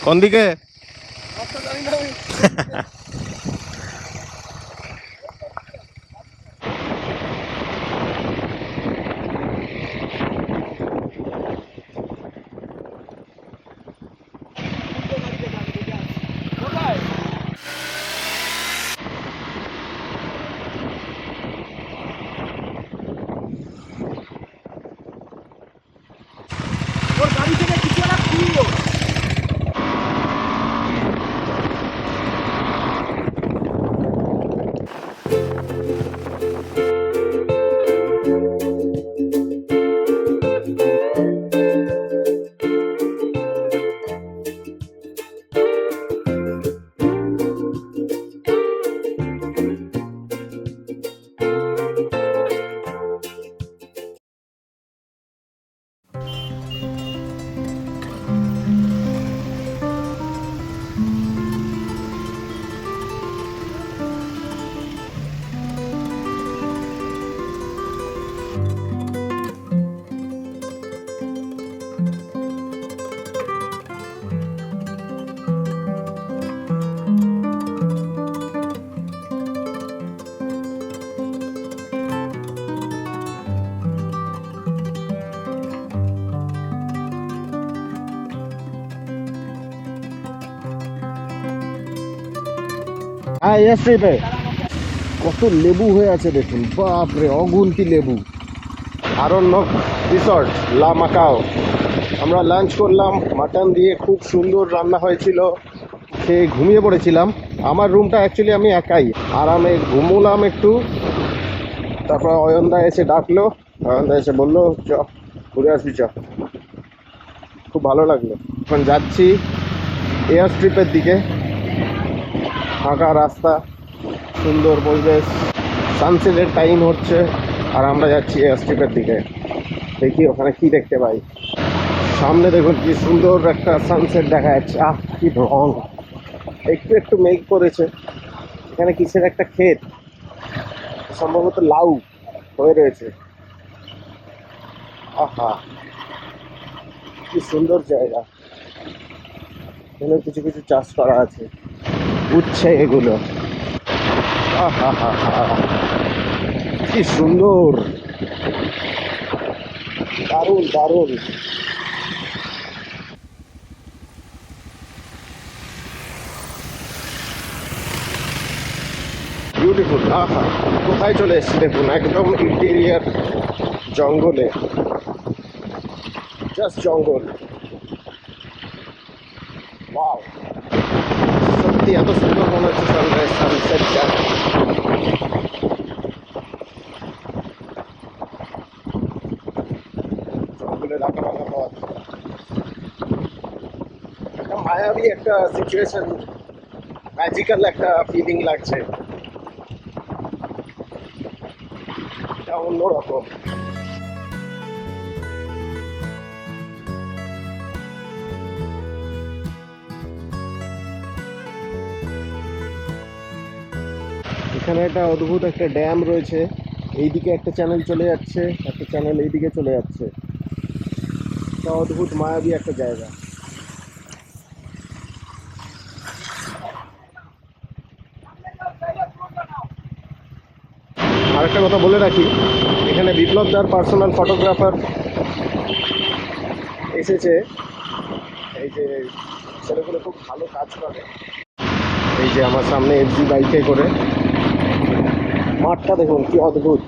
কোন দিকে? হ্যাঁ, এয়ারস্ট্রিপে কত লেবু হয়ে আছে দেখুন, বাপরে অগুন্তি লেবু। আরণ্যক রিসর্ট লা মাকাও। আমরা লাঞ্চ করলাম মাটন দিয়ে, খুব সুন্দর রান্না হয়েছিল, খেয়ে ঘুমিয়ে পড়েছিলাম। আমার রুমটা অ্যাকচুয়ালি আমি একাই, আরামে ঘুমোলাম একটু। তারপর অয়নদা এসে ডাকলো, অয়নদা এসে বললো চ ঘুরে আসবি চ। খুব ভালো লাগলো। এখন যাচ্ছি এয়ারস্ট্রিপের দিকে, ফাঁকা রাস্তা, সুন্দর পরিবেশ, সানসেটের টাইম হচ্ছে, আর আমরা যাচ্ছি এয়ারস্ট্রিপের দিকে। দেখি ওখানে কি দেখতে পাই। সামনে দেখুন কি সুন্দর একটা সানসেট দেখা যাচ্ছে। আহ, কি রং! একটু একটু মেঘ করেছে। এখানে কিসের একটা ক্ষেত, সম্ভবত লাউ হয়ে রয়েছে। আহা, কি সুন্দর জায়গা। এখানে কিছু কিছু চাষ করা আছে, উচ্ছে এগুলো। আহা হা হা, কি সুন্দর, দারুণ দারুণ। বিউটিফুল। আহা, কোথায় চলে এসেছি দেখুন, একদম ইন্টেরিয়ার জঙ্গলে, জাস্ট জঙ্গল। ওয়াও, সত্যি এত সুন্দর মনে হচ্ছে সানরাইজ সানসেটটা। জঙ্গলের আঁকা বাঁকা পথ, একটা মায়াবী একটা সিচুয়েশন, ম্যাজিক্যাল একটা ফিলিং লাগছে। এটা অন্যরকম। এখানে একটা অদ্ভুত একটা ড্যাম রয়েছে, এইদিকে একটা চ্যানেল চলে যাচ্ছে, একটা চ্যানেল এইদিকে চলে যাচ্ছে। একটা অদ্ভুত মায়াবী একটা জায়গা। আরেকটা কথা বলে রাখি, এখানে বিপ্লব দার পার্সোনাল ফটোগ্রাফার এসেছে। এই যে ছেলেগুলো খুব ভালো কাজ করে। এই যে আমার সামনে এফজি বাইকে করে, মাঠটা দেখুন কি অদ্ভুত।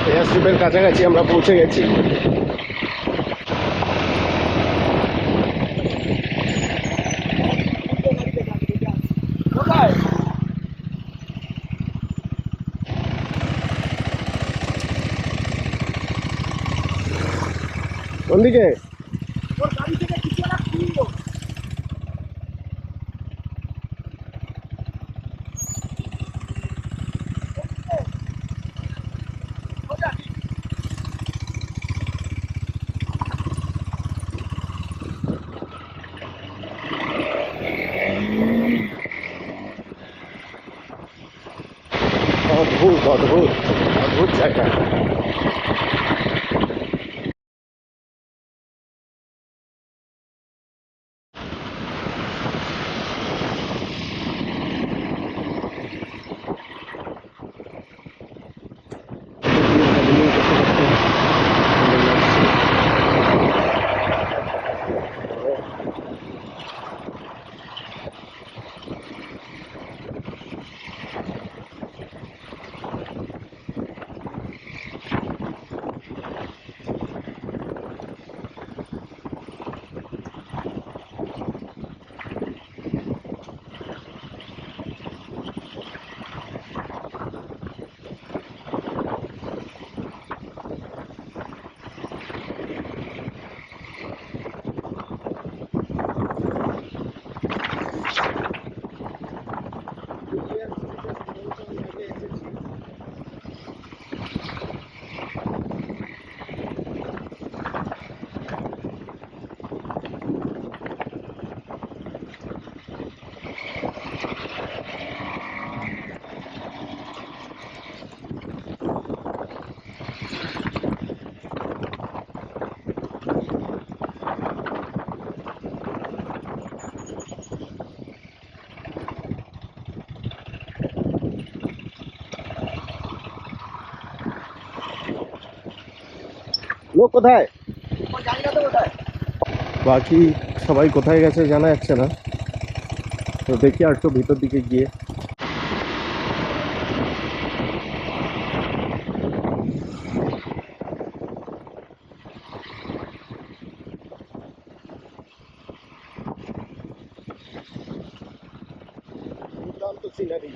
এয়ারস্ট্রিপের কাছাকাছি আমরা পৌঁছে গেছি। কোন দিকে? অদ্ভুত অদ্ভুত জায়গা। লোক কোথায়? বাকি সবাই কোথায় গেছে জানা যাচ্ছে না, তো দেখি আর একটু ভিতর দিকে গিয়ে। দুর্দান্ত সিনারি।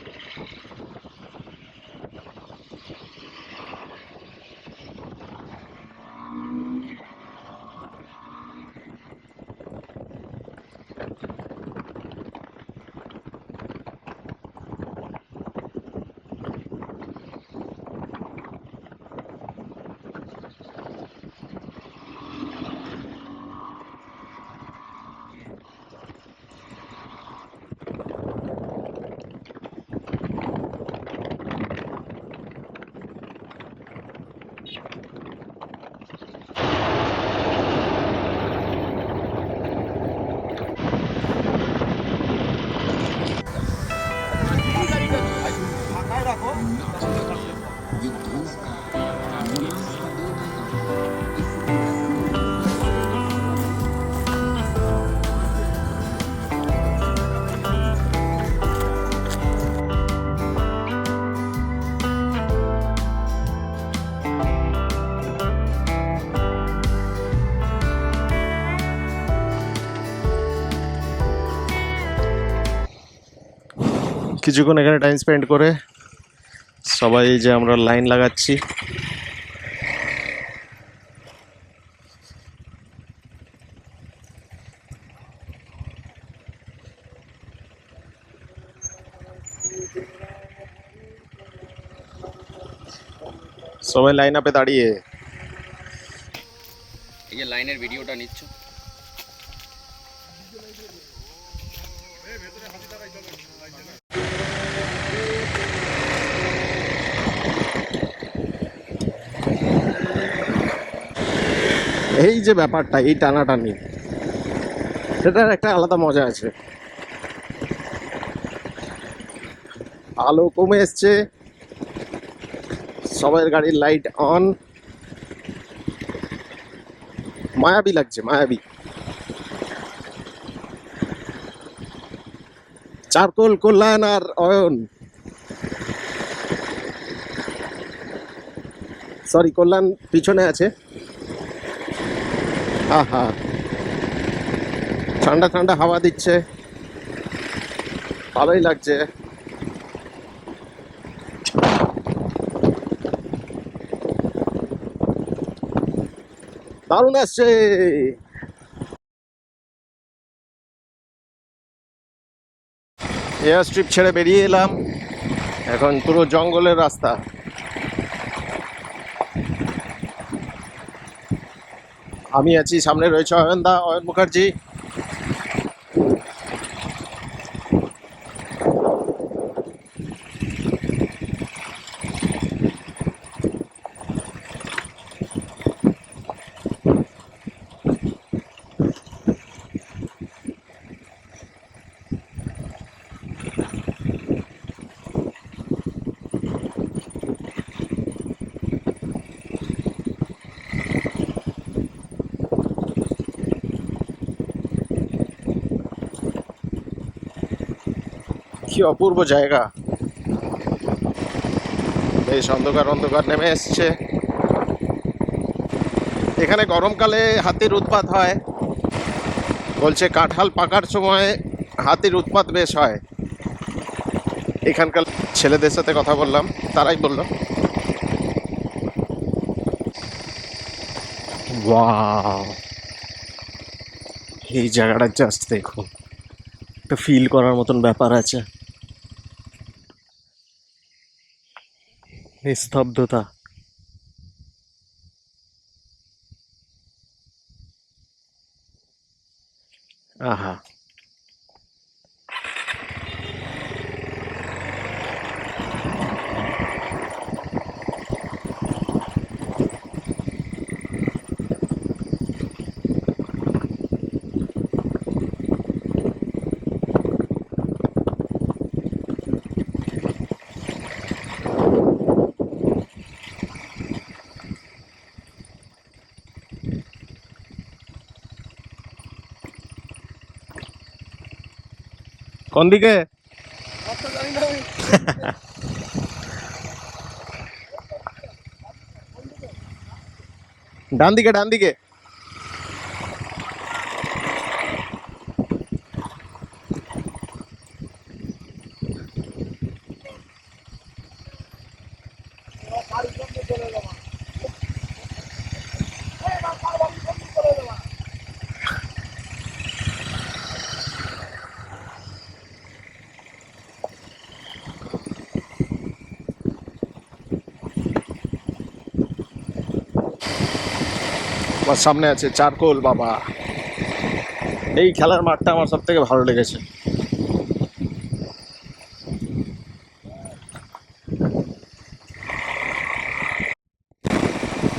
কিছুক্ষণ এখানে টাইম স্পেন্ড করে সবাই যে আমরা লাইন লাগাচ্ছি, সবাই লাইন আপে দাঁড়িয়ে এই যে লাইনের ভিডিওটা নিচ্ছ। এই যে ব্যাপারটা, এই টানাটানি, সেটার একটা আলাদা মজা আছে। আলো কমে এসছে, সবাই গাড়ির লাইট অন, মায়াবী লাগছে, মায়াবী। চারকোল, কল্যাণ আর অয়ন, সরি কল্যাণ পিছনে আছে। আহা, ঠান্ডা ঠান্ডা হাওয়া দিচ্ছে, ভালোই লাগছে। দারুণ আসছে। এয়ার স্ট্রিপ ছেড়ে বেরিয়ে এলাম, এখন পুরো জঙ্গলের রাস্তা। আমি আছি, সামনে রয়েছে অয়ন মুখার্জি। কি অপূর্ব জায়গা, বেশ অন্ধকার অন্ধকার নেমে এসছে। এখানে গরমকালে হাতির উৎপাত হয়, বলছে কাঁঠাল পাকার সময় হাতির উৎপাত বেশ হয়। এখানকার ছেলেদের সাথে কথা বললাম, তারাই বললো। ওয়াও, এই জায়গাটা জাস্ট দেখুন, একটা ফিল করার মতন ব্যাপার আছে। নিস্তব্ধতা, আহা। কোন দিকে? ডান দিকে, ডান দিকে। আমার সামনে আছে চারকোল বাবা। এই খেলার মাঠটা আমার সব থেকে ভালো লেগেছে।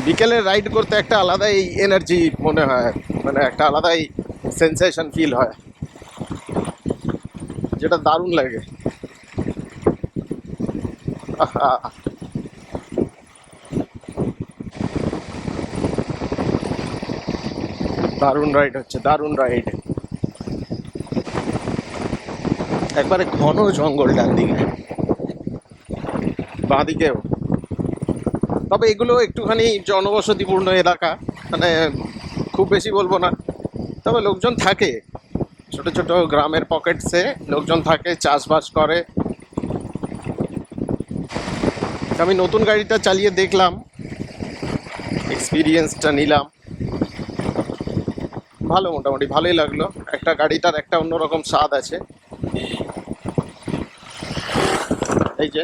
বিকেলে রাইড করতে একটা আলাদাই এনার্জি মনে হয়, মানে একটা আলাদাই সেন্সেশন ফিল হয়, যেটা দারুণ লাগে। আহা, দারুণ রাইড হচ্ছে, দারুণ রাইড। একবারে ঘন জঙ্গল ডান দিকে, বাঁ দিকেও। তবে এগুলো একটুখানি জনবসতিপূর্ণ এলাকা, মানে খুব বেশি বলবো না, তবে লোকজন থাকে। ছোট ছোট গ্রামের পকেটসে লোকজন থাকে, চাষবাস করে। আমি নতুন গাড়িটা চালিয়ে দেখলাম, এক্সপিরিয়েন্সটা নিলাম, ভালো, মোটামুটি ভালোই লাগলো। একটা গাড়িটার একটা অন্যরকম স্বাদ আছে। এই যে,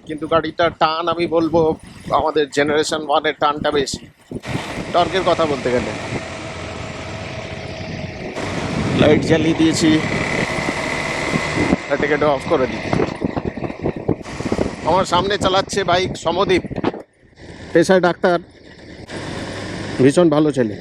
কিন্তু গাড়িটার টান আমি বলবো আমাদের জেনারেশন 1-এর টানটা বেশি, টর্কের কথা বলতে গেলে। লাইট জ্বালিয়ে দিয়েছি, এটাকে অফ করে দিই। আমার সামনে চালাচ্ছে বাইক সমদীপ, পেশায় ডাক্তার, ভীষণ ভালো ছেলে।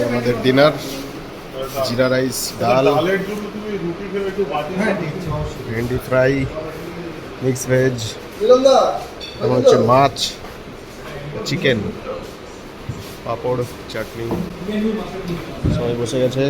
আমাদের ডিনার, জিরা রাইস, ডাল, ভেন্ডি ফ্রাই, মিক্স ভেজ, এবং হচ্ছে মাছ, চিকেন, পাঁপড়, চাটনি, সবাই বসে গেছে।